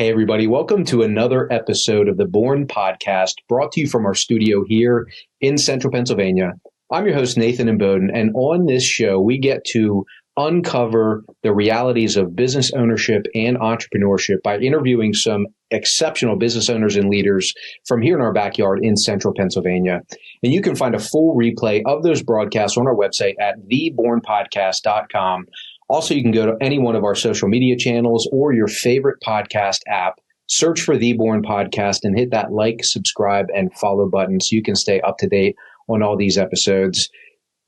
Hey, everybody. Welcome to another episode of the Born Podcast, brought to you from our studio here in central Pennsylvania. I'm your host, Nathan Imboden, and on this show, we get to uncover the realities of business ownership and entrepreneurship by interviewing some exceptional business owners and leaders from here in our backyard in central Pennsylvania. And you can find a full replay of those broadcasts on our website at thebornpodcast.com. Also, you can go to any one of our social media channels or your favorite podcast app, search for The Born Podcast, and hit that like, subscribe, and follow button so you can stay up to date on all these episodes.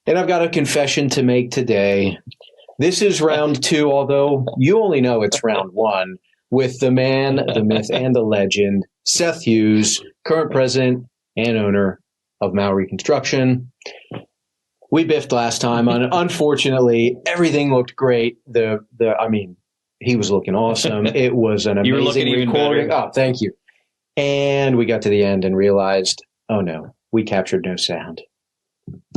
And I've got a confession to make today. This is round 2, although you only know it's round 1, with the man, the myth, and the legend, Seth Hughes, current president and owner of Mowery Construction. We biffed last time, and unfortunately, everything looked great. He was looking awesome. It was an amazing recording. Oh, thank you. And we got to the end and realized, oh no, we captured no sound.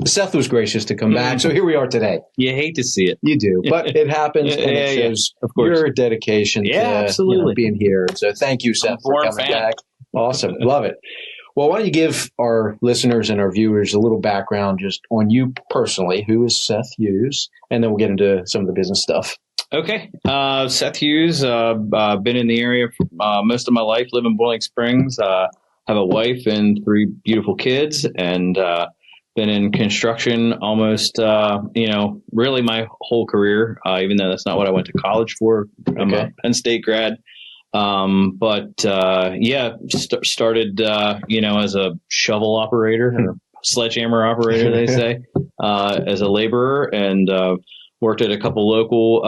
Seth was gracious to come back, so here we are today. You hate to see it. You do, but it happens, and it shows of course. Your dedication to absolutely. Being here. So thank you, Seth, for coming back. Awesome. Love it. Well, why don't you give our listeners and our viewers a little background just on you personally? Who is Seth Hughes? And then we'll get into some of the business stuff. Okay. Seth Hughes, been in the area for most of my life, live in Boiling Springs, have a wife and 3 beautiful kids, and been in construction almost, really my whole career, even though that's not what I went to college for. I'm a Penn State grad. Started, as a shovel operator or sledgehammer operator, they say, as a laborer, and worked at a couple local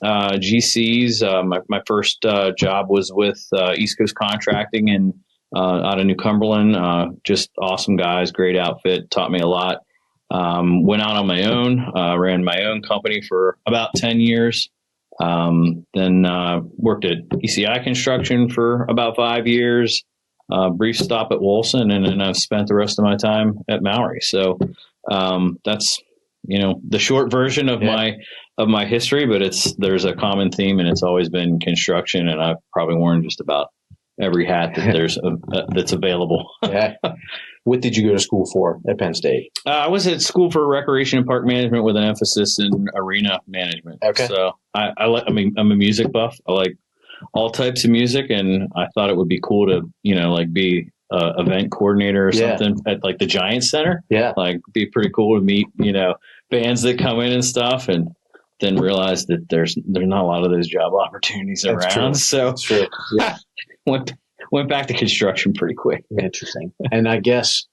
GCs. My first job was with East Coast Contracting and out of New Cumberland. Just awesome guys, great outfit, taught me a lot. Went out on my own, ran my own company for about 10 years. Then worked at ECI Construction for about 5 years, brief stop at Wilson, and then I've spent the rest of my time at Mowery. So that's the short version of my history, but there's a common theme, and it's always been construction, and I've probably worn just about every hat that there's that's available. Yeah. What did you go to school for at Penn State? I was at school for recreation and park management with an emphasis in arena management. Okay. So I'm a music buff. I like all types of music, and I thought it would be cool to, be event coordinator or something at like the Giants Center. Yeah. Like be pretty cool to meet, bands that come in and stuff, and then realize that there's not a lot of those job opportunities around. True. So that's true. Yeah. Went back to construction pretty quick. Interesting. And I guess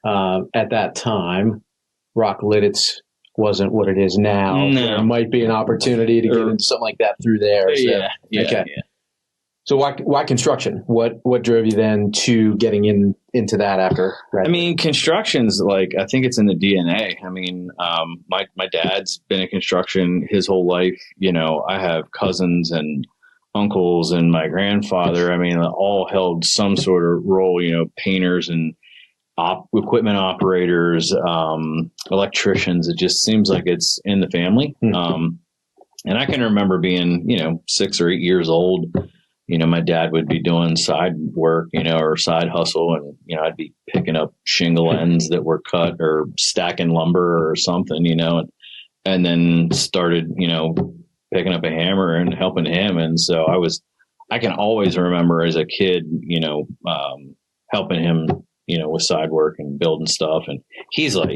at that time, Rock Lidditz wasn't what it is now. No. There might be an opportunity to get into something like that through there. So, yeah. So why construction? What drove you then to getting into that after graduating? Construction's I think it's in the DNA. My dad's been in construction his whole life. I have cousins and uncles and my grandfather, all held some sort of role, painters and equipment operators, electricians. It just seems like it's in the family. And I can remember being, 6 or 8 years old, my dad would be doing side work, or side hustle. And, I'd be picking up shingle ends that were cut or stacking lumber or something, and then started, picking up a hammer and helping him. And so I can always remember as a kid, helping him, with side work and building stuff. And he's a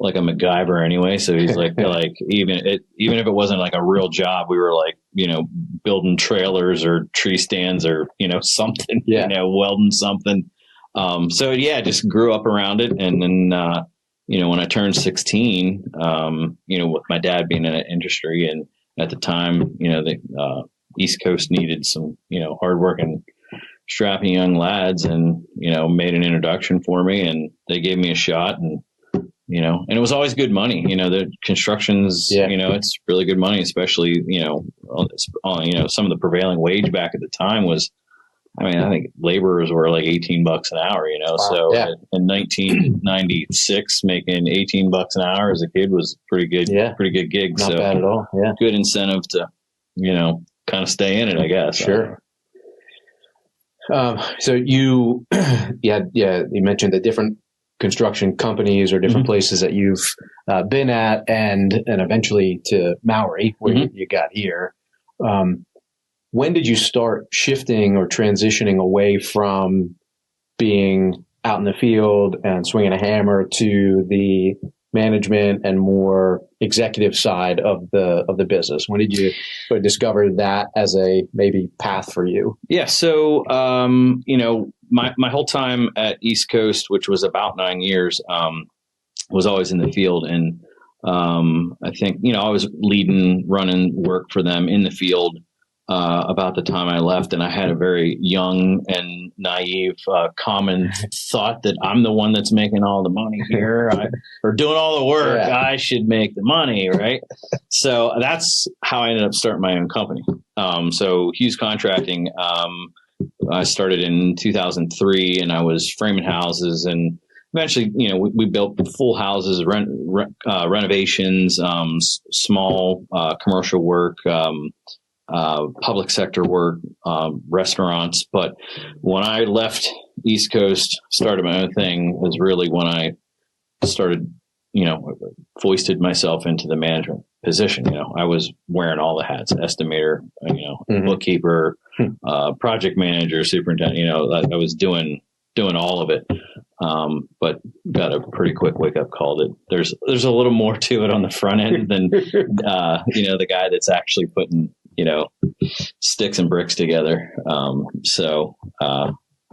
MacGyver anyway. So he's like even if it wasn't like a real job, we were building trailers or tree stands or, something, welding something. Just grew up around it. And then, when I turned 16, with my dad being in the industry, and at the time, the East Coast needed some, hardworking, strapping young lads, and, made an introduction for me, and they gave me a shot, and, and it was always good money. The construction's, it's really good money, especially, some of the prevailing wage back at the time was, I think laborers were like $18 an hour, Wow. So in 1996, making $18 an hour as a kid was pretty good gig. Not bad at all. Yeah. Good incentive to, kind of stay in it, I guess. Sure. So you, you mentioned the different construction companies or different places that you've been at, and eventually to Mowery, where you got here. When did you start shifting or transitioning away from being out in the field and swinging a hammer to the management and more executive side of the business? When did you sort of discover that as a maybe path for you? Yeah. So, my whole time at East Coast, which was about 9 years, was always in the field. And I think, I was running work for them in the field about the time I left. And I had a very young and naive common thought that I'm the one that's making all the money here or doing all the work. Yeah. I should make the money, right? So that's how I ended up starting my own company. So Hughes Contracting, I started in 2003, and I was framing houses, and eventually, we built full houses, renovations, small commercial work, public sector work, restaurants. But when I left East Coast, started my own thing, was really when I started, foisted myself into the management position. I was wearing all the hats: estimator, bookkeeper, project manager, superintendent. I was doing all of it. But got a pretty quick wake up call that there's a little more to it on the front end than the guy that's actually putting sticks and bricks together. So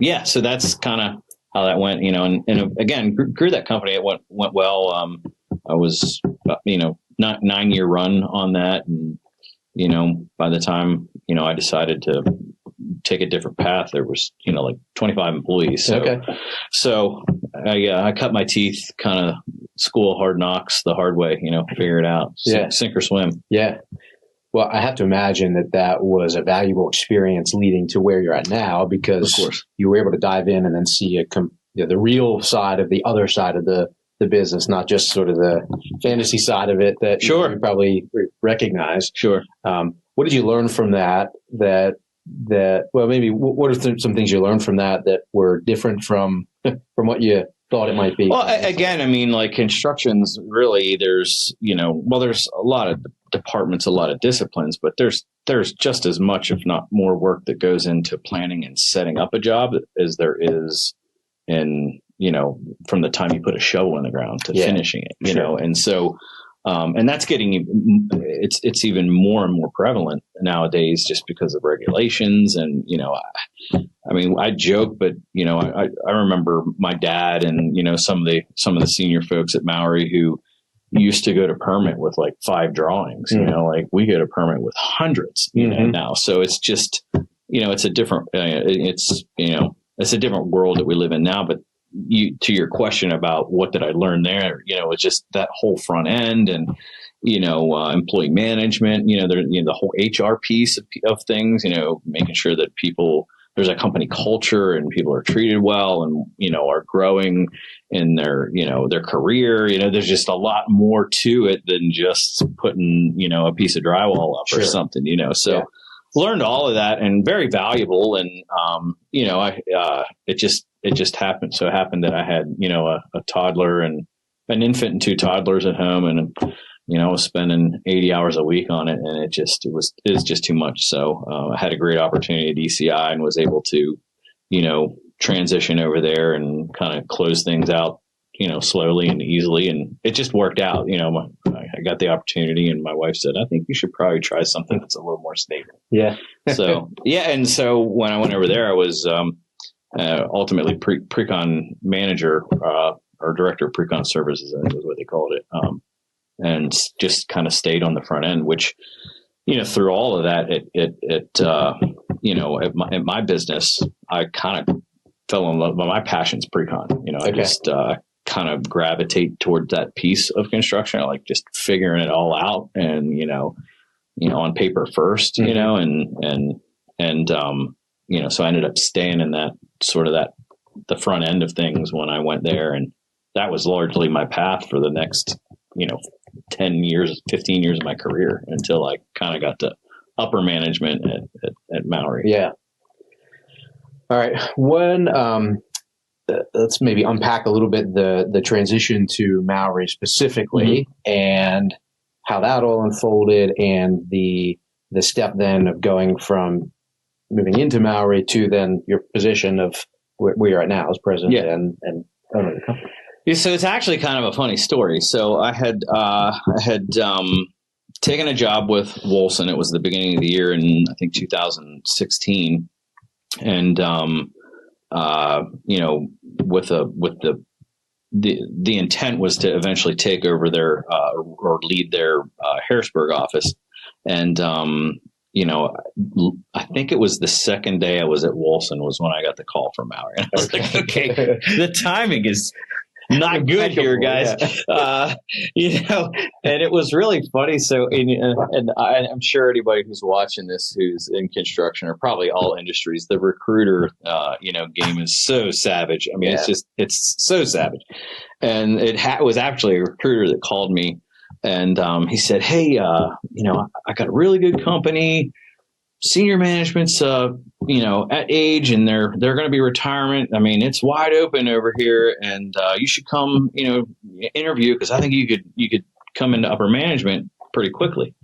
that's kind of how that went, and again, grew that company. It went well. I was, 9-year run on that. And, by the time, I decided to take a different path, there was, like 25 employees. So I cut my teeth, kind of school of hard knocks the hard way, figure it out, sink or swim. Yeah. Well, I have to imagine that was a valuable experience leading to where you're at now, because of course you were able to dive in and then see the real side of the other side of the business, not just sort of the fantasy side of it that you probably recognize. Sure. What did you learn from that? Well, maybe what are some things you learned from that were different from what you thought it might be? Well, again, I mean, like construction's really, there's a lot of departments, a lot of disciplines, but there's just as much, if not more, work that goes into planning and setting up a job as there is in, from the time you put a shovel in the ground to finishing it, and so, and that's it's even more and more prevalent nowadays just because of regulations. And, I mean, I joke, but, I remember my dad and, some of the senior folks at Mowery who used to go to permit with like 5 drawings, like we go to permit with hundreds, now. So it's just, it's a different, it's a different world that we live in now. But to your question about what did I learn there, it's just that whole front end and, employee management, the whole HR piece of things, making sure that there's a company culture and people are treated well and, are growing in their career. There's just a lot more to it than just putting, a piece of drywall up or something, so learned all of that, and very valuable. And, it just happened. So it happened that I had, a toddler and an infant and 2 toddlers at home, and, I was spending 80 hours a week on it, and it was just too much. So I had a great opportunity at ECI and was able to, transition over there and kind of close things out, slowly and easily. And it just worked out. I got the opportunity, and my wife said, I think you should probably try something that's a little more stable. Yeah. So, and so when I went over there, I was ultimately pre-con manager, or director of pre-con services, I think was what they called it. And just kind of stayed on the front end, which, through all of that, at my business, I kind of fell in love. My passion's pre-con. I just kind of gravitate towards that piece of construction. I like just figuring it all out, and on paper first, and so I ended up staying in that sort of the front end of things when I went there, and that was largely my path for the next 10 years, 15 years of my career, until I kind of got to upper management at Mowery. Yeah. All right. When let's maybe unpack a little bit the transition to Mowery specifically, and how that all unfolded, and the step then of going from moving into Mowery to then your position of where you're at now as president and owner of the company. Yeah, so it's actually kind of a funny story. So I had taken a job with Wolson. It was the beginning of the year in, I think, 2016, and with the intent was to eventually take over their or lead their Harrisburg office, and I think it was the second day I was at Wolson was when I got the call from Mowery. And I was like, okay, the timing is not good here, guys. Yeah. And it was really funny. So, and I'm sure anybody who's watching this, who's in construction, or probably all industries, the recruiter, game is so savage. I mean, it's so savage. And it was actually a recruiter that called me, and he said, "Hey, I got a really good company. Senior management's, at age, and they're going to be retirement. I mean, it's wide open over here, and you should come, interview, because I think you could come into upper management pretty quickly."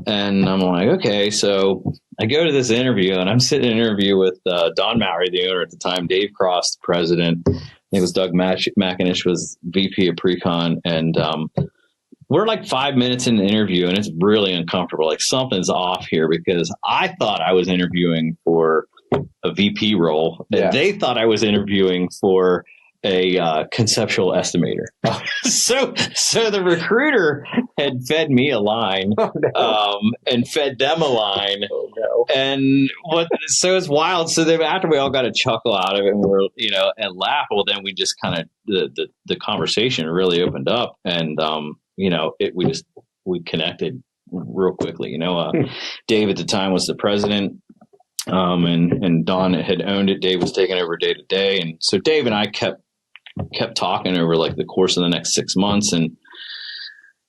And I'm like, okay. So I go to this interview, and I'm sitting in an interview with Don Mowery, the owner at the time, Dave Cross, the president. I think it was Doug McInish was VP of Pre-Con, and we're like 5 minutes in the interview, and it's really uncomfortable. Like, something's off here, because I thought I was interviewing for a VP role. Yeah. And they thought I was interviewing for a conceptual estimator. So the recruiter had fed me a line, and fed them a line. Oh, no. And so it's wild. So then after we all got a chuckle out of it, and we were, and laugh, well, then we just kind of, the conversation really opened up, and, we connected real quickly. Dave at the time was the president, and Don had owned it. Dave was taking over day to day. And so Dave and I kept talking over like the course of the next 6 months. And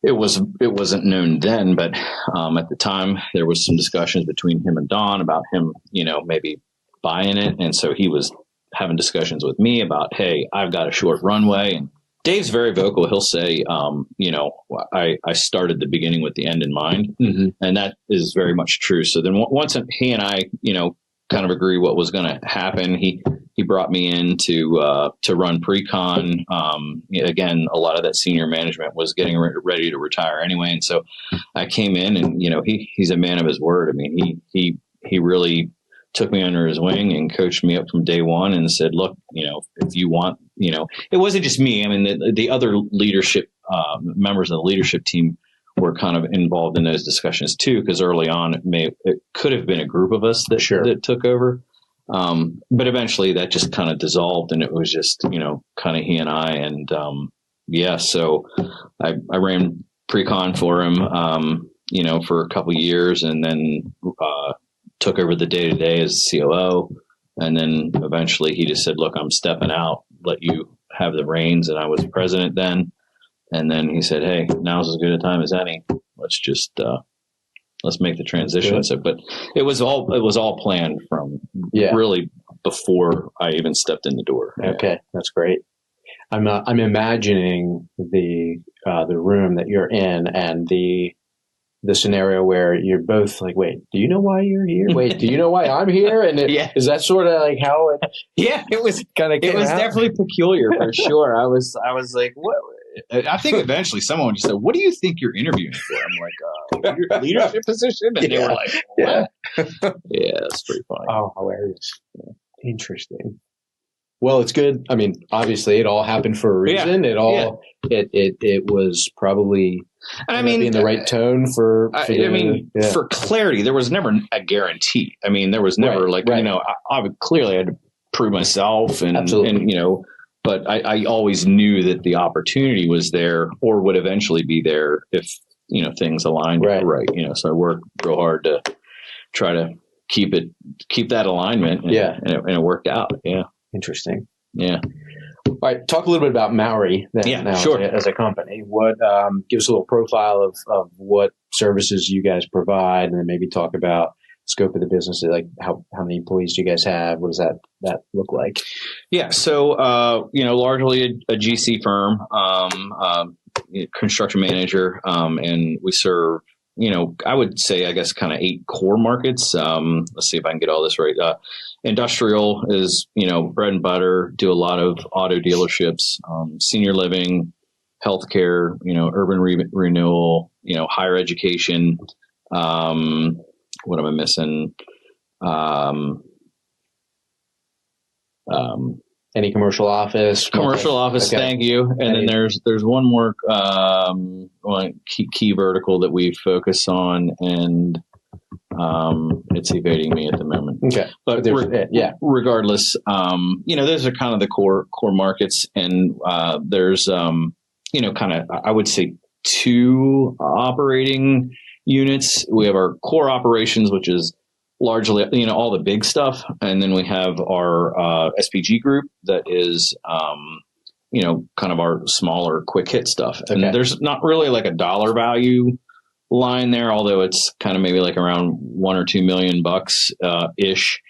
it wasn't known then, but at the time there was some discussions between him and Don about him, maybe buying it. And so he was having discussions with me about, hey, I've got a short runway. And Dave's very vocal. He'll say, I started the beginning with the end in mind. Mm-hmm. And that is very much true. So then once he and I, kind of agree what was going to happen, he brought me in to run Pre-Con. Again, a lot of that senior management was getting ready to retire anyway. And so I came in, and, he's a man of his word. I mean, he really took me under his wing and coached me up from day one, and said, look, if you want, it wasn't just me. I mean, the other leadership, members of the leadership team were kind of involved in those discussions too, because early on it could have been a group of us that took over. But eventually that just kind of dissolved, and it was just, kind of he and I, and, so I ran Pre-Con for him, for a couple of years, and then, took over the day-to-day as COO. And then eventually he just said, look, I'm stepping out, let you have the reins. And I was president then. And then he said, hey, now's as good a time as any. Let's just, let's make the transition. Good. So, but it was all planned from really before I even stepped in the door. Okay. That's great. I'm imagining the room that you're in, and the scenario where you're both like, wait, do you know why you're here? Wait, do you know why I'm here? And is that sort of like how it? Yeah, it was kind of. It was definitely peculiar for sure. I was like, what? I think eventually someone just said, "What do you think you're interviewing for?" I'm like, leadership position, and they were like, "What?" Yeah, that's pretty funny. Oh, hilarious! Yeah. Interesting. Well, it's good. I mean, obviously, it all happened for a reason. Yeah. It was probably. Being the right tone for for clarity, there was never a guarantee. I mean, there was never I would clearly had to prove myself, and but I always knew that the opportunity was there, or would eventually be there if things aligned right. So I worked real hard to try to keep that alignment. And, and it worked out. Yeah, interesting. Yeah. All right, talk a little bit about Mowery now sure. as a company. What give us a little profile of what services you guys provide, and then maybe talk about scope of the business, like how many employees do you guys have? What does that look like? Yeah. So, largely a GC firm, construction manager, and we serve, I would say, I guess, kind of 8 core markets. Let's see if I can get all this right. Industrial is, bread and butter, do a lot of auto dealerships, senior living, healthcare, urban renewal, higher education. What am I missing? Any commercial office? Okay. Thank you. And then there's one more one key vertical that we focus on, and it's evading me at the moment. Okay, but regardless, those are kind of the core markets, and there's kind of, I would say, 2 operating units. We have our core operations, which is largely, all the big stuff. And then we have our SPG group that is, kind of our smaller quick hit stuff. And there's not really like a dollar value line there, although it's kind of maybe like around $1 or $2 million ish.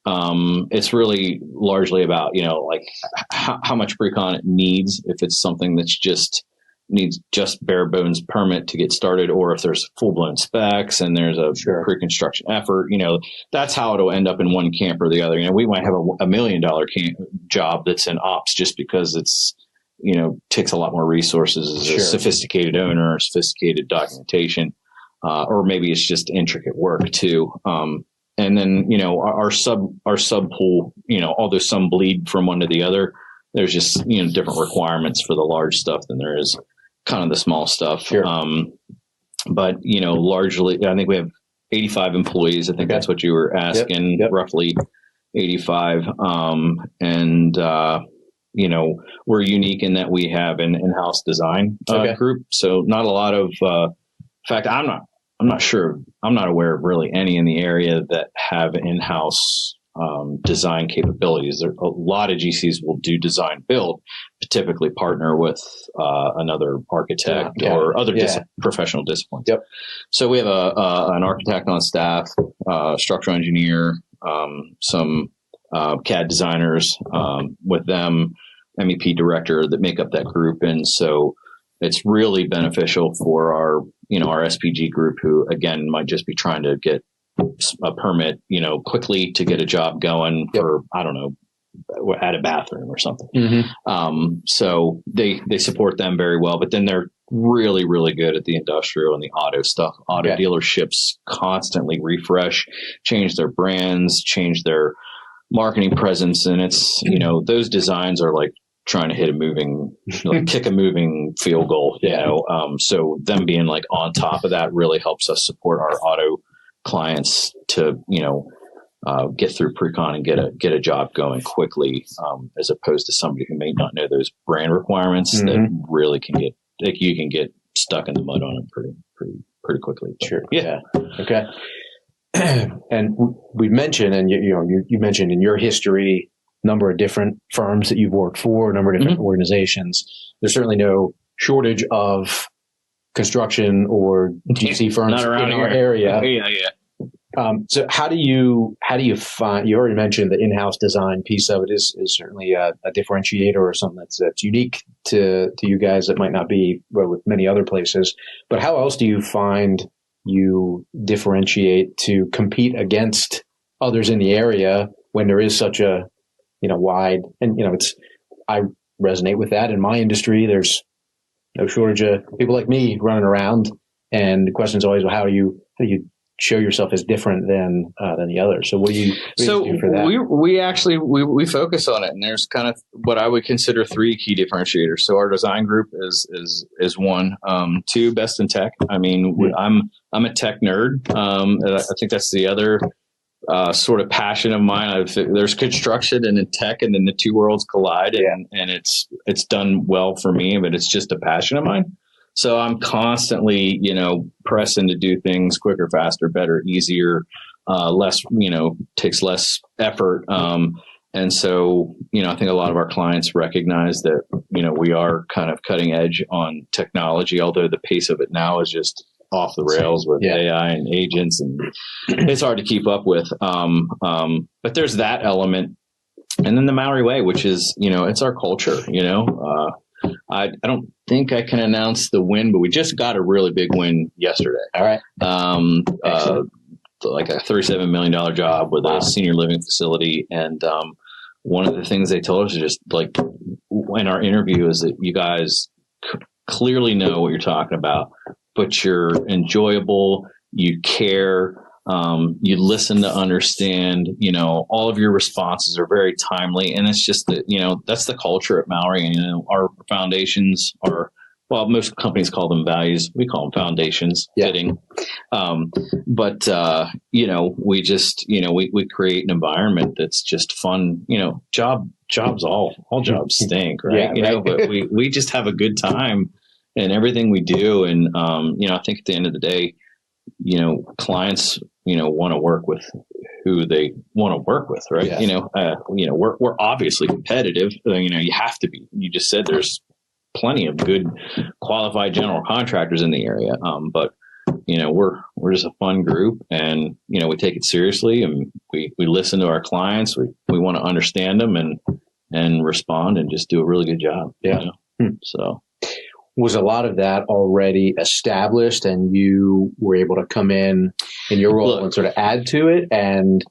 It's really largely about, like how much pre-con it needs. If it's something that's needs just bare bones permit to get started, or if there's full blown specs and there's a pre-construction effort, that's how it'll end up in one camp or the other. We might have a $1 million job that's in ops just because it's, takes a lot more resources as a sophisticated owner, sophisticated documentation, or maybe it's just intricate work too. And then, our sub pool, although some bleed from one to the other, there's just, different requirements for the large stuff than there is kind of the small stuff. But, largely, I think we have 85 employees. I think that's what you were asking, roughly 85. And, we're unique in that we have an in-house design group. So not a lot of, in fact, I'm not sure. I'm not aware of really any in the area that have in-house design capabilities. There, a lot of GCs will do design build, but typically partner with another architect or other professional disciplines. So we have an architect on staff, structural engineer, some CAD designers with them, MEP director that make up that group. And so it's really beneficial for our SPG group, who again might just be trying to get a permit, quickly to get a job going for, I don't know, add a bathroom or something. So they support them very well, but then they're really, really good at the industrial and the auto stuff. Auto dealerships constantly refresh, change their brands, change their marketing presence. And it's, those designs are like trying to hit kick a moving field goal, so them being like on top of that really helps us support our auto clients to, get through pre-con and get a job going quickly, as opposed to somebody who may not know those brand requirements that really can get, you can get stuck in the mud on it pretty quickly. But, Okay. And we mentioned, and you mentioned in your history, number of different firms that you've worked for, a number of different organizations. There's certainly no shortage of construction or GC firms in our area. So how do you find, you already mentioned the in-house design piece of it is certainly a differentiator or something that's unique to you guys that might not be with many other places. But how else do you find you differentiate to compete against others in the area when there is such a, wide, and, I resonate with that in my industry. There's no shortage of people like me running around, and the question is always, well, how do you show yourself as different than the others? So what do you do for that? We actually focus on it, and there's kind of what I would consider 3 key differentiators. So our design group is one. 2, best in tech. I mean, I'm a tech nerd. I think that's the other sort of passion of mine. There's construction and in tech, and then the 2 worlds collide, and it's done well for me, but it's just a passion of mine. So I'm constantly, pressing to do things quicker, faster, better, easier, less, takes less effort. And so, I think a lot of our clients recognize that, we are kind of cutting edge on technology, although the pace of it now is just off the rails with AI and agents, and it's hard to keep up with. But there's that element. And then the Mowery way, which is, it's our culture, I don't think I can announce the win, but we just got a really big win yesterday. All right. Like a $37 million job with a senior living facility. And one of the things they told us is just like in our interview is that you guys clearly know what you're talking about, but you're enjoyable, you care, you listen to understand, all of your responses are very timely. And it's just that, that's the culture at Mowery. And, our foundations are, well, most companies call them values. We call them foundations, fitting. But we just, we create an environment that's just fun. Jobs, all jobs stink, right? Yeah, right. But we just have a good time in everything we do. And, I think at the end of the day, clients, want to work with who they want to work with, right? Yeah. We're obviously competitive. You have to be. You just said there's plenty of good qualified general contractors in the area. But we're just a fun group, and, we take it seriously, and we listen to our clients. We want to understand them and respond and just do a really good job. Yeah. So was a lot of that already established, and you were able to come in your role and sort of add to it, and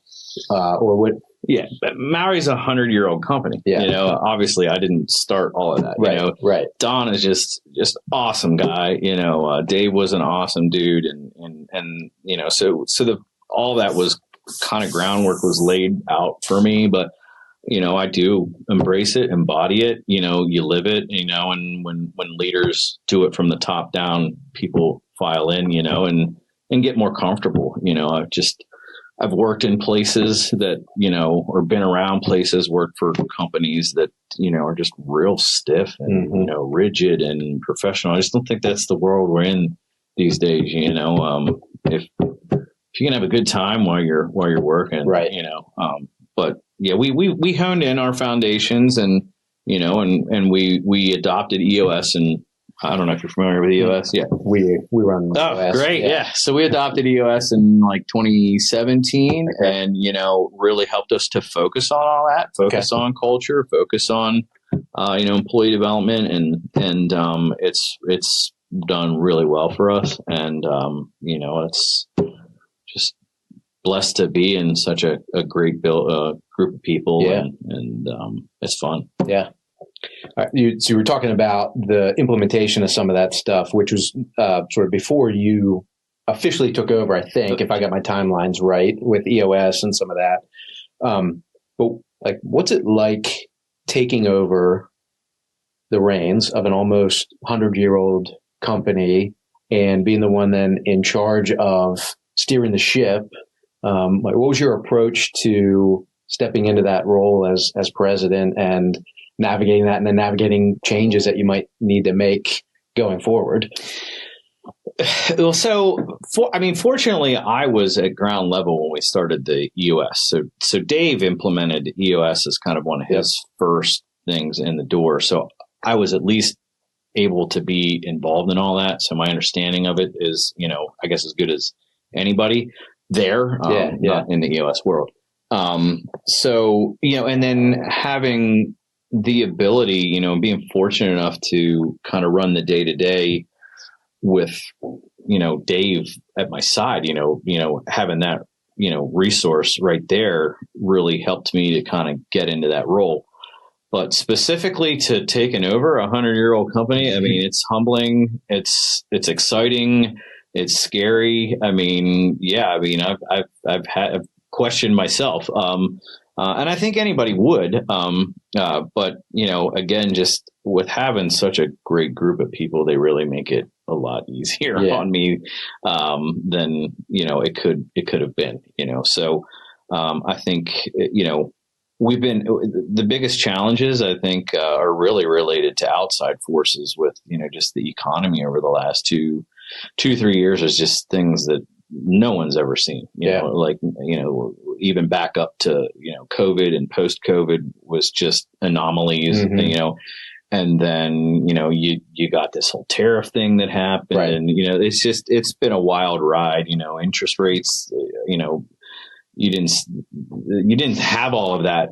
or what? Yeah, but Mowery's a 100-year-old company. Yeah. Obviously I didn't start all of that. Right. Don is just awesome guy. Dave was an awesome dude, and so all that was kind of groundwork was laid out for me, but I do embrace it, embody it, you live it, and when leaders do it from the top down, people file in, and get more comfortable. I've worked in places that, or been around places, worked for companies that, are just real stiff and, rigid and professional. I just don't think that's the world we're in these days. If you can have a good time while you're working, right. But yeah, we honed in our foundations, and, and we adopted EOS, and I don't know if you're familiar with EOS. Yeah. We run EOS. Great. Yeah. So we adopted EOS in like 2017, and, really helped us to focus on all that, focus on culture, focus on, employee development, and it's done really well for us. And, it's just blessed to be in such a great group of people, and it's fun. Yeah. So you were talking about the implementation of some of that stuff, which was sort of before you officially took over, I think, if I got my timelines right, with EOS and some of that. But like, what's it like taking over the reins of an almost 100-year-old company and being the one then in charge of steering the ship? What was your approach to stepping into that role as president and navigating that, and then navigating changes that you might need to make going forward? Well, fortunately, I was at ground level when we started the EOS. So Dave implemented EOS as kind of one of his first things in the door. So I was at least able to be involved in all that. So my understanding of it is, I guess as good as anybody there, not in the EOS world. And then having the ability, being fortunate enough to kind of run the day to day with, Dave at my side, having that, resource right there really helped me to kind of get into that role. But specifically to taking over a 100-year-old company, I mean, it's humbling. It's exciting. It's scary. I mean, I've questioned myself. And I think anybody would. But, again, just with having such a great group of people, they really make it a lot easier on me than, it could have been, So I think, the biggest challenges, I think, are really related to outside forces with, just the economy over the last 2-3 years is just things that no one's ever seen, even back up to, COVID and post COVID was just anomalies, and then, you got this whole tariff thing that happened, and, it's been a wild ride, interest rates, you didn't have all of that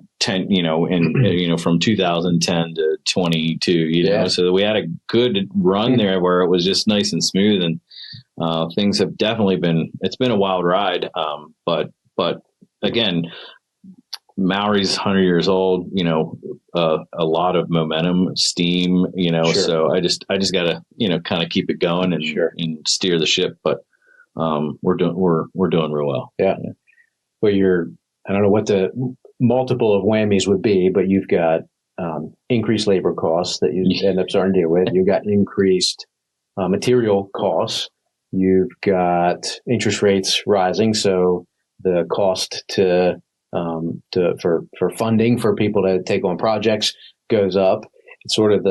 from 2010 to 22, so we had a good run there where it was just nice and smooth, and things have definitely it's been a wild ride. But again, Mowery's 100 years old, a lot of momentum, steam, Sure. So I just got to, kind of keep it going and, Sure. and steer the ship. But we're doing real well. Yeah. Well, I don't know what the multiple of whammies would be, but you've got increased labor costs that you end up starting to deal with. You've got increased material costs. You've got interest rates rising, so the cost for funding for people to take on projects goes up. It's sort of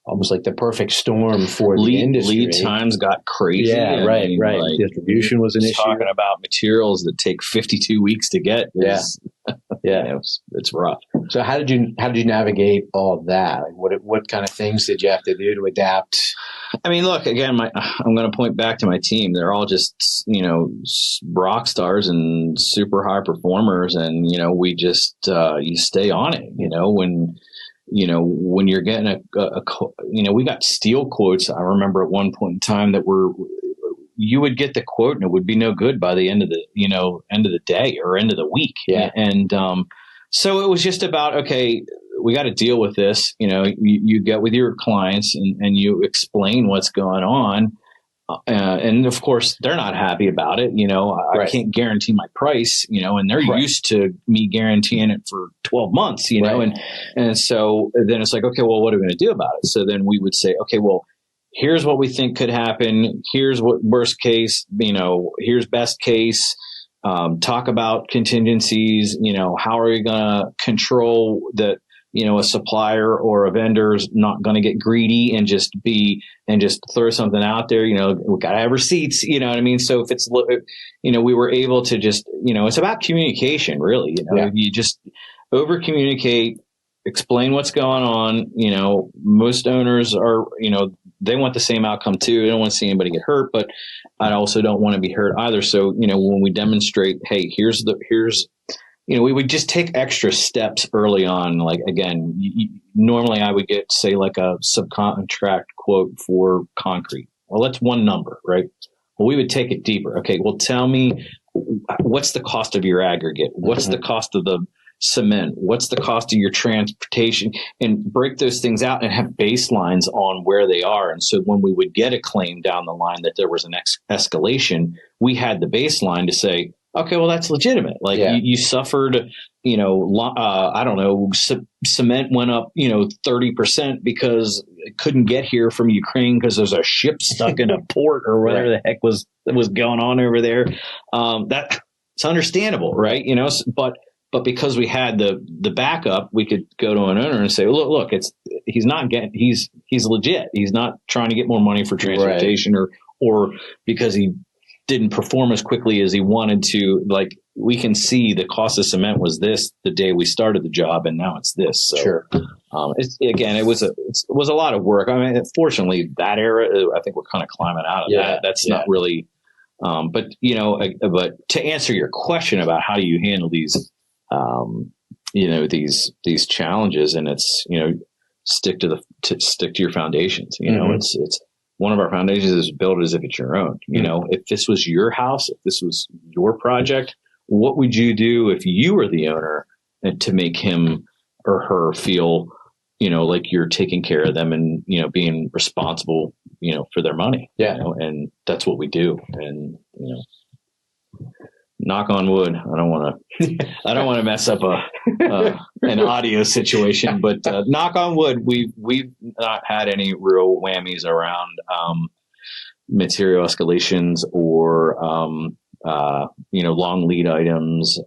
almost like the perfect storm for the industry. Lead times got crazy. Yeah, right. Like, distribution was an issue. Talking about materials that take 52 weeks to get. It's rough. So how did you navigate all of that? Like what kind of things did you have to do to adapt? I mean, look, again, I'm going to point back to my team. They're all just, rock stars and super high performers. And, we just, you stay on it, when you're getting we got steel quotes. I remember at one point in time that you would get the quote and it would be no good by the end of the day or end of the week. Yeah. And, so it was just about, okay, we got to deal with this. You get with your clients and you explain what's going on. And of course they're not happy about it. I can't guarantee my price, and they're used to me guaranteeing it for 12 months, and so then it's like, okay, well, what are we going to do about it? So then we would say, okay, well, here's what we think could happen. Here's what worst case, here's best case. Talk about contingencies, how are you going to control that, a supplier or a vendor is not going to get greedy and just throw something out there. We got to have receipts, you know what I mean? So if it's, we were able to just, it's about communication, really. You just over communicate, explain what's going on. Most owners are, they want the same outcome too. They don't want to see anybody get hurt, but I also don't want to be hurt either. So, when we demonstrate, hey, we would just take extra steps early on. Like, again, normally I would get, say, like a subcontract quote for concrete. Well, that's one number, right? Well, we would take it deeper. Okay, well, tell me, what's the cost of your aggregate? What's the cost of the cement? What's the cost of your transportation? And break those things out and have baselines on where they are. And so when we would get a claim down the line that there was an escalation, we had the baseline to say, okay, well, that's legitimate. Like you suffered, I don't know, cement went up, 30% because it couldn't get here from Ukraine because there's a ship stuck in a port or whatever the heck was going on over there. That's understandable, right? But because we had the backup, we could go to an owner and say, look, he's legit. He's not trying to get more money for transportation or because he didn't perform as quickly as he wanted to. Like, we can see the cost of cement was this the day we started the job, and now it's this. So, sure. It was a lot of work. I mean, fortunately, that era, I think we're kind of climbing out of that. That's not really. But to answer your question about how do you handle these, these challenges, and it's stick to your foundations. It's one of our foundations is build as if it's your own. If this was your house, if this was your project, what would you do if you were the owner and to make him or her feel, like you're taking care of them and, being responsible, for their money. Yeah. And that's what we do. And, knock on wood. I don't want to mess up an audio situation, but knock on wood, we've not had any real whammies around material escalations or long lead items.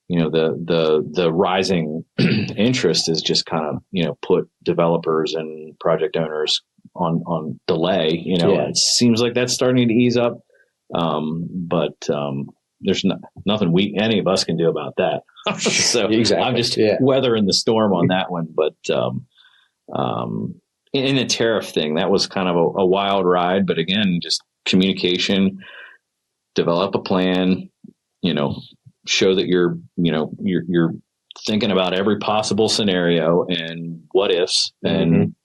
The rising interest is just kind of put developers and project owners on delay. It seems like that's starting to ease up. But there's nothing any of us can do about that. So exactly. I'm just weathering the storm on that one. But in the tariff thing, that was kind of a wild ride. But again, just communication, develop a plan, show that you're thinking about every possible scenario and what ifs, and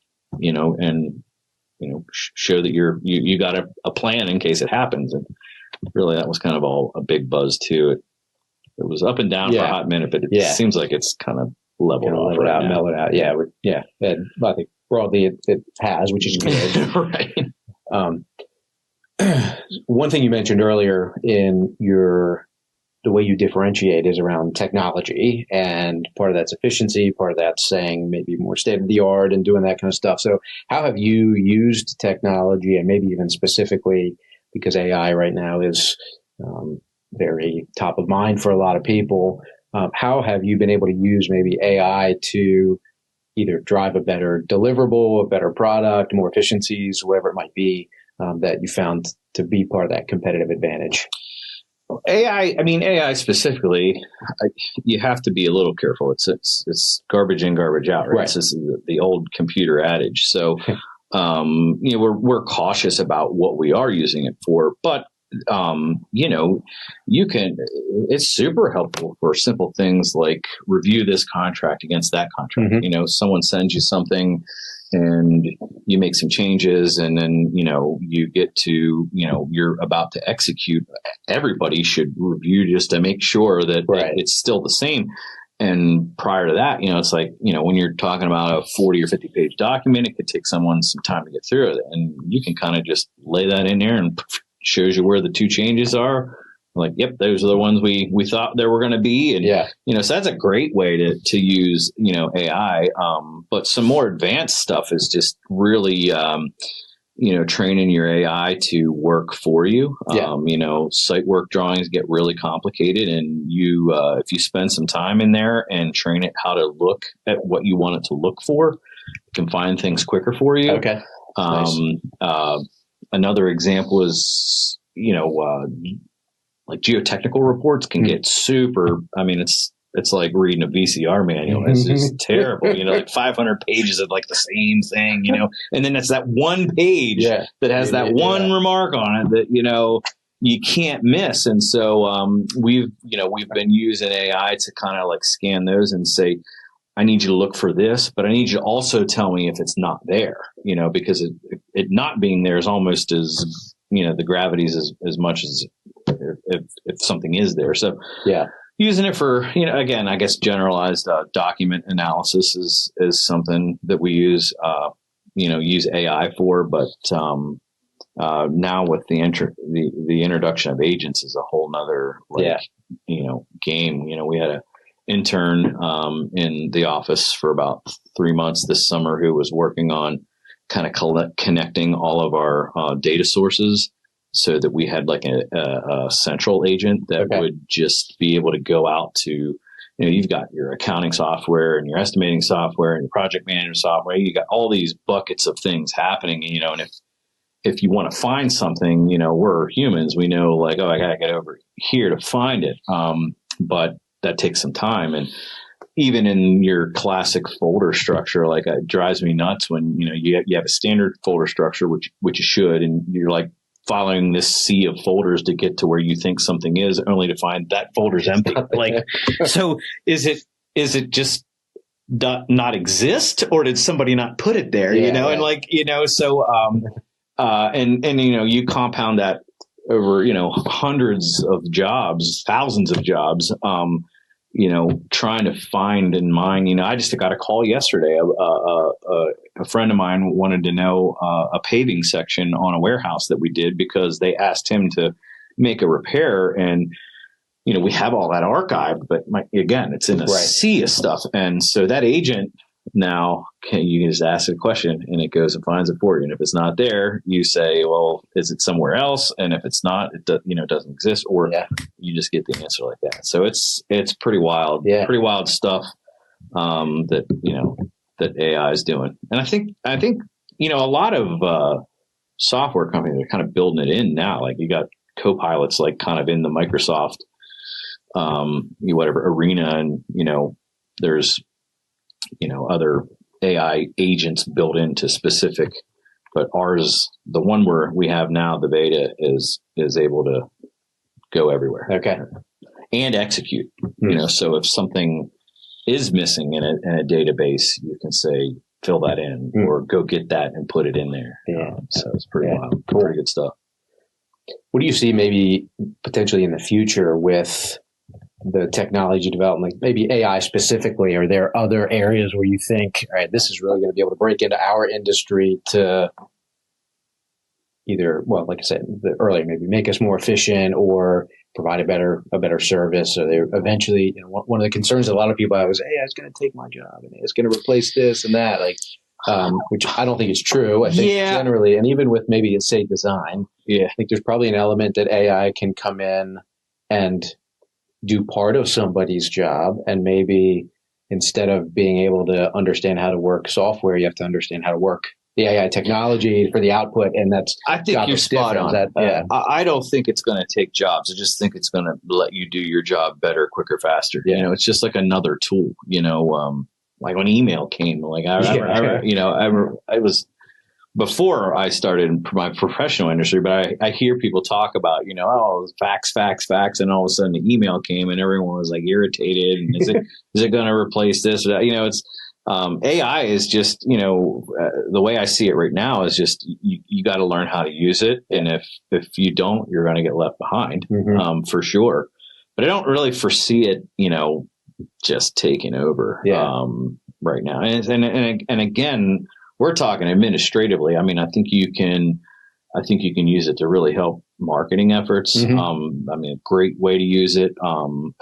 show that you got a plan in case it happens. And really, that was kind of all a big buzz too. It was up and down for a hot minute, but it seems like it's kind of leveled out, mellowed out. Yeah. And I think broadly it has, which is good. Right. One thing you mentioned earlier in the way you differentiate is around technology, and part of that's efficiency, part of that's saying maybe more state of the art and doing that kind of stuff. So how have you used technology, and maybe even specifically because AI right now is very top of mind for a lot of people, how have you been able to use maybe AI to either drive a better deliverable, a better product, more efficiencies, whatever it might be, that you found to be part of that competitive advantage? AI specifically, you have to be a little careful. It's garbage in, garbage out, right? It's just the old computer adage. So, we're cautious about what we are using it for, but it's super helpful for simple things like review this contract against that contract. Mm-hmm. Someone sends you something and you make some changes, and then, you get to, you're about to execute. Everybody should review just to make sure that it's still the same. And prior to that, it's like, when you're talking about a 40 or 50 page document, it could take someone some time to get through it. And you can kind of just lay that in there and shows you where the two changes are. Like, yep, those are the ones we thought there were going to be. And, so that's a great way to use, AI. But some more advanced stuff is just really, training your AI to work for you. Site work drawings get really complicated, and if you spend some time in there and train it how to look at what you want it to look for, it can find things quicker for you. Okay. Nice. Another example is, like geotechnical reports can get super, it's like reading a VCR manual. It's just terrible, like 500 pages of like the same thing, and then it's that one page that has that one remark on it that, you can't miss. And so, we've been using AI to kind of like scan those and say, I need you to look for this, but I need you to also tell me if it's not there, because it not being there is almost as, the gravity's as much as if something is there. So using it for, again, I guess generalized document analysis is something that we use AI for. But now with the introduction of agents is a whole nother game. We had a intern in the office for about 3 months this summer who was working on kind of connecting all of our data sources so that we had like a central agent that would just be able to go out to, you've got your accounting software and your estimating software and your project management software. You got all these buckets of things happening, and if you want to find something, we're humans, we know like, oh, I got to get over here to find it. But that takes some time. And even in your classic folder structure, like it drives me nuts when, you have a standard folder structure, which you should, and you're like following this sea of folders to get to where you think something is, only to find that folder's empty. Like, so is it just not exist, or did somebody not put it there? And like, so, and you compound that over, hundreds of jobs, thousands of jobs, trying to find and mine. I just got a call yesterday. A friend of mine wanted to know a paving section on a warehouse that we did because they asked him to make a repair. And, we have all that archived, but again, it's in a sea of stuff. And so that agent now you can just ask a question and it goes and finds it for you. And if it's not there, you say, well, is it somewhere else? And if it's not, it doesn't exist, or you just get the answer like that. So it's pretty wild, pretty wild stuff, that AI is doing. And I think, a lot of, software companies are kind of building it in now. Like you got co-pilots, like kind of in the Microsoft, whatever arena. And, there's, other AI agents built into specific, but ours, the one we have now, the beta is able to go everywhere. Okay. and execute. You know, so if something is missing in a database, you can say fill that in or go get that and put it in there. So it's pretty wild. Cool. Pretty good stuff. What do you see maybe potentially in the future with the technology development, maybe AI specifically? Are there other areas where you think, all right, this is really going to be able to break into our industry to either, well, like I said earlier, maybe make us more efficient or provide a better service? So they eventually, you know, one of the concerns that a lot of people have is, hey, it's going to take my job and it's going to replace this and that, like, which I don't think is true. I think generally, and even with maybe say design, I think there's probably an element that AI can come in and do part of somebody's job, and maybe instead of being able to understand how to work software, you have to understand how to work the AI technology for the output, and I think you're spot on. I don't think it's going to take jobs. I just think it's going to let you do your job better, quicker, faster. You know, it's just like another tool. You know, like when email came, like I was before I started my professional industry, but I hear people talk about, you know, oh, fax, and all of a sudden the email came and everyone was like irritated. And is it going to replace this or that? You know, it's AI is just, you know, the way I see it right now is just you got to learn how to use it, and if you don't, you're going to get left behind for sure. But I don't really foresee it, you know, just taking over right now. And again, we're talking administratively. I mean, I think you can use it to really help marketing efforts. I mean, a great way to use it.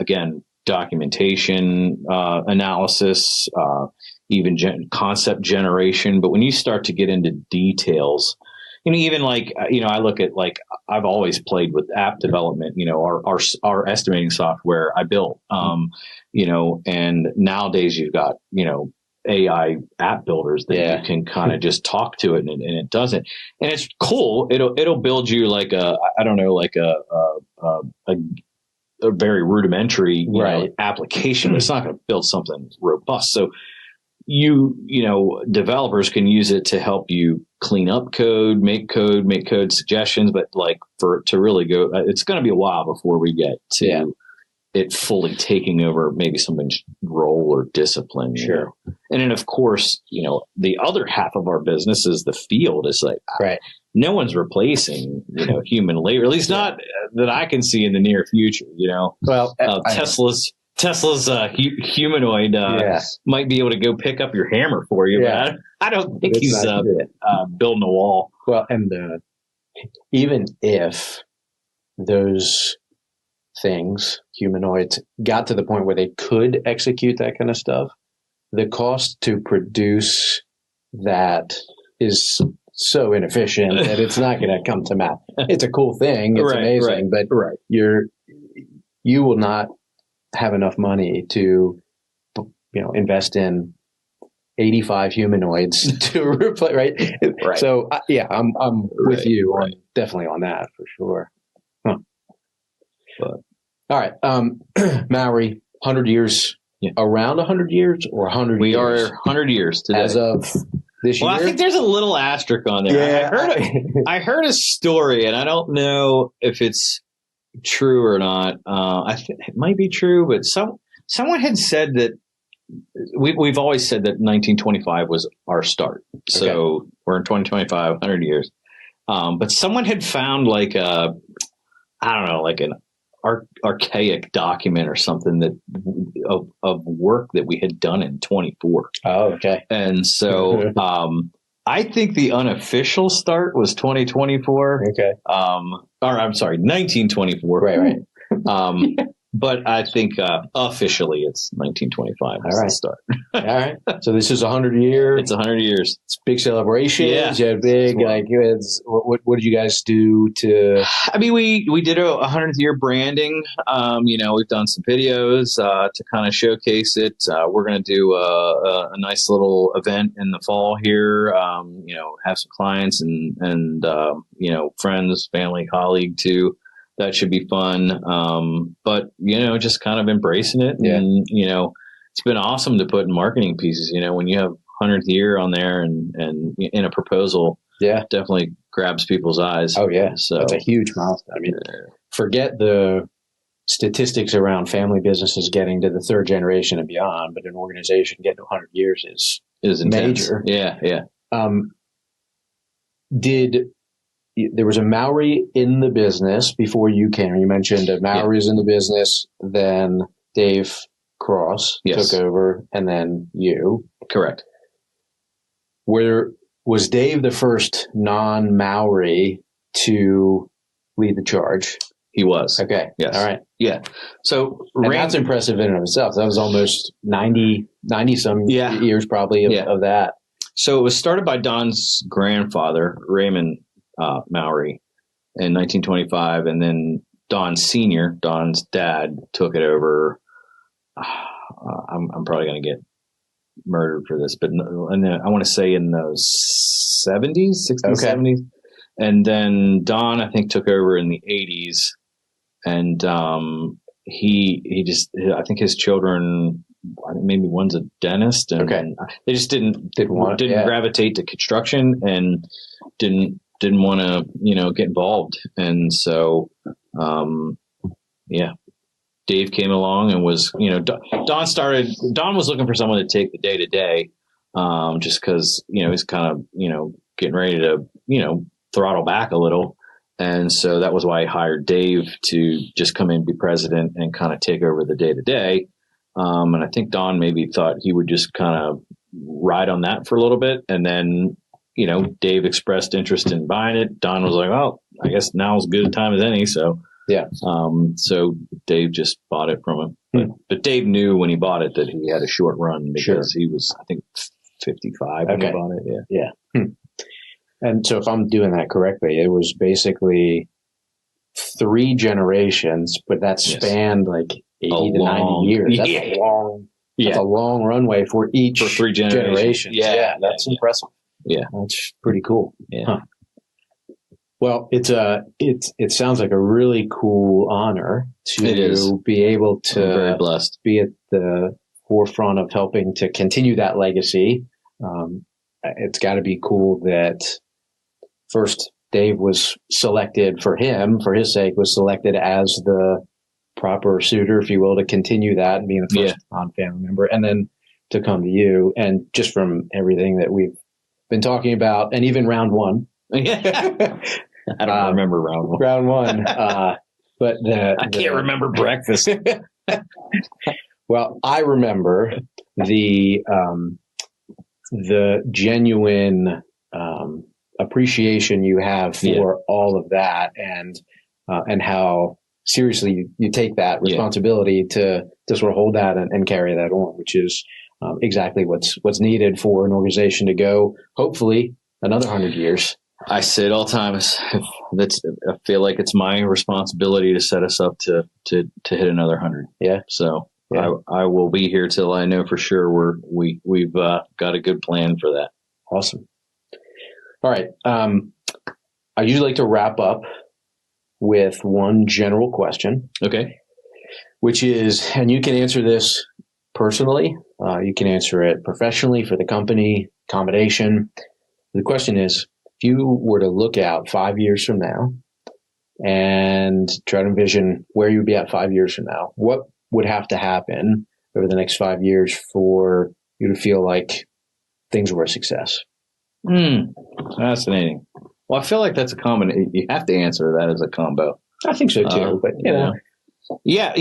Again, documentation, analysis, even concept generation. But when you start to get into details, you know, even like, you know, I look at, like, I've always played with app development, you know, our estimating software I built, you know, and nowadays you've got, you know, AI app builders that you can kind of just talk to it and it does it. And it's cool. It'll build you like a very rudimentary application. It's not going to build something robust. So you know, developers can use it to help you clean up code, make code suggestions, but like for it to really go, it's going to be a while before we get to it fully taking over maybe somebody's role or discipline. You know? And then of course, you know, the other half of our business is the field. It's like, no one's replacing, you know, human labor, at least not that I can see in the near future, you know. Well, Tesla's humanoid might be able to go pick up your hammer for you, but I don't think he's building a wall. Well, and even if those things, humanoids, got to the point where they could execute that kind of stuff, the cost to produce that is so inefficient that it's not going to come to math. It's a cool thing. It's amazing, but you will not have enough money to, you know, invest in 85 humanoids to replace, right? So I'm with you on definitely on that for sure. But, all right, Mowery, 100 years, around 100 years or 100 we years? We are 100 years today. As of this year? Well, I think there's a little asterisk on there. Yeah. I heard a story, and I don't know if it's true or not. I think it might be true, but someone had said that we've always said that 1925 was our start. So we're in 2025, 100 years. But someone had found like an archaic document or something that of work that we had done in 24. Oh, okay. And so I think the unofficial start was 2024. Okay. Or I'm sorry, 1924. Right. But I think officially it's 1925. All right. The start. All right. So this is 100 years. It's 100 years. It's big celebration. Yeah. You had big, what did you guys do to? I mean, we did a 100th year branding. You know, we've done some videos to kind of showcase it. We're going to do a nice little event in the fall here. You know, have some clients and you know, friends, family, colleague too. That should be fun. But, you know, just kind of embracing it. Yeah. And, you know, it's been awesome to put in marketing pieces. You know, when you have 100th year on there and in a proposal, definitely grabs people's eyes. Oh, yeah. So that's a huge milestone. I mean, forget the statistics around family businesses getting to the third generation and beyond, but an organization getting to 100 years is intense. Major. Yeah. There was a Mowery in the business before you came. You mentioned that Mowery was in the business, then Dave Cross took over, and then you. Correct. Was Dave the first non-Mowery to lead the charge? He was. Okay. Yes. All right. Yeah. So that's impressive in and of itself. That was almost 90 some years probably of that. So it was started by Don's grandfather, Raymond Mowery, in 1925, and then Don Sr., Don's dad, took it over. I'm probably going to get murdered for this, but I want to say in the 60s, 70s. And then Don, I think, took over in the 80s. And he just, I think his children, maybe one's a dentist, and they just didn't gravitate to construction and didn't want to, get involved. And so, Dave came along and was, Don was looking for someone to take the day to day, just because, he's kind of, getting ready to, throttle back a little. And so that was why I hired Dave to just come in, be president, and kind of take over the day to day. And I think Don maybe thought he would just kind of ride on that for a little bit. And then, Dave expressed interest in buying it. Don was like, well, I guess now's as good a time as any. So, so Dave just bought it from him. But Dave knew when he bought it that he had a short run because he was, I think, 55 when he bought it. Yeah. And so if I'm doing that correctly, it was basically 3 generations, but that spanned like 80 to 90 years. That's a long runway for 3 generations. Yeah, that's impressive. Yeah, that's pretty cool. Yeah. Huh. Well, it sounds like a really cool honor to be able to very blessed. Be at the forefront of helping to continue that legacy. It's got to be cool that first Dave was selected for his sake, was selected as the proper suitor, if you will, to continue that and being the first non-family member, and then to come to you. And just from everything that we've been talking about, and even round one. I don't remember round one. Round one. But I can't remember breakfast. Well, I remember the genuine appreciation you have for all of that, and how seriously you take that responsibility to sort of hold that and carry that on, which is exactly what's needed for an organization to go, hopefully, another 100 years. I say it all the time. I feel like it's my responsibility to set us up to hit another 100. Yeah. So I will be here till I know for sure we've got a good plan for that. Awesome. All right. I usually like to wrap up with one general question. Okay. Which is, and you can answer this personally, you can answer it professionally for the company, accommodation. The question is, if you were to look out 5 years from now and try to envision where you would be at 5 years from now, what would have to happen over the next 5 years for you to feel like things were a success? Fascinating. Well, I feel like that's a common. You have to answer that as a combo. I think so too. But yeah,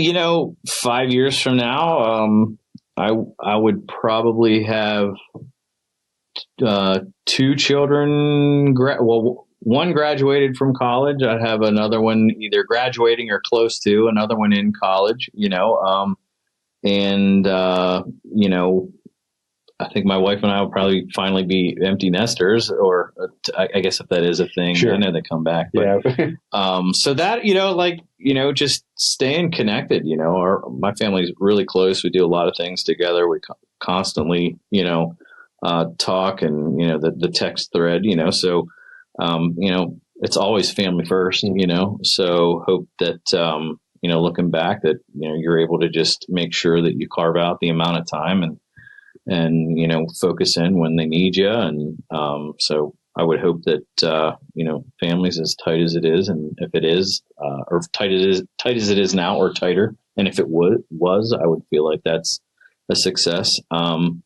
5 years from now, I would probably have 2 children. One graduated from college. I'd have another one either graduating or close to, another one in college. I think my wife and I will probably finally be empty nesters, or I guess if that is a thing, I know they come back. But, so that, just staying connected, my family's really close. We do a lot of things together. We constantly, talk and, the text thread, so, it's always family first, so hope that, looking back that, you're able to just make sure that you carve out the amount of time and focus in when they need you. And so I would hope that, families as tight as it is, and if it is, or tight as it is now, or tighter, and if it was, I would feel like that's a success. And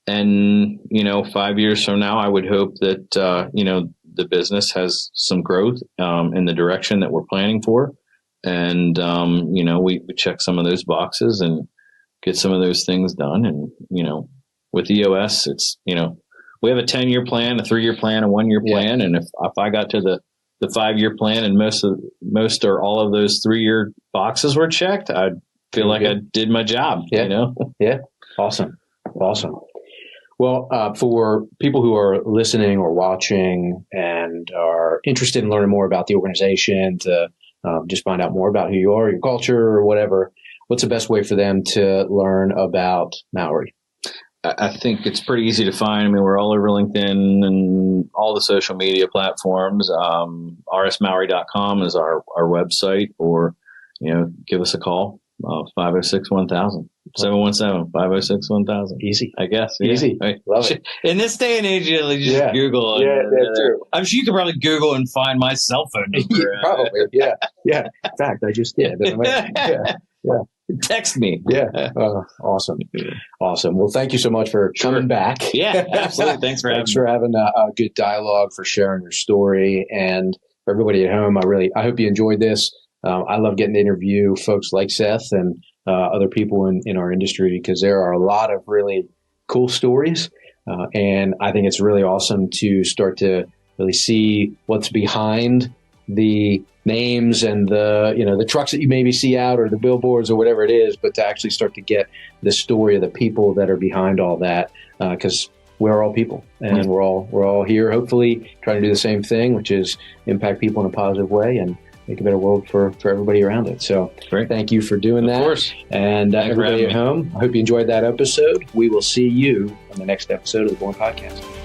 5 years from now, I would hope that, the business has some growth, in the direction that we're planning for. And, we check some of those boxes and get some of those things done. And, with EOS, it's, we have a 10-year plan, a 3-year plan, a 1-year plan. And if I got to the 5-year plan and most or all of those 3-year boxes were checked, I'd feel like I did my job, Yeah. Awesome. Well, for people who are listening or watching and are interested in learning more about the organization, to just find out more about who you are, your culture, or whatever, what's the best way for them to learn about Mowery? I think it's pretty easy to find. I mean, we're all over LinkedIn and all the social media platforms. rsmowery.com is our website, or, give us a call, 506-1000. 717-506-1000. Easy. I guess. Easy. Yeah. Right. Love it. In this day and age, you just Google. Yeah, that's true. I'm sure you could probably Google and find my cell phone number. Probably. Yeah. In fact, I just did. Yeah. Text me. Yeah. Awesome. Well, thank you so much for coming back. Yeah, absolutely. Thanks for having a good dialogue, for sharing your story. And for everybody at home, I hope you enjoyed this. I love getting to interview folks like Seth and other people in our industry, because there are a lot of really cool stories. And I think it's really awesome to start to really see what's behind the names and the trucks that you maybe see out, or the billboards, or whatever it is, but to actually start to get the story of the people that are behind all that, because we're all people, and we're all here, hopefully trying to do the same thing, which is impact people in a positive way and make a better world for everybody around it. So Thank you for doing that. Of course. And everybody at home, I hope you enjoyed that episode. We will see you on the next episode of the Born Podcast.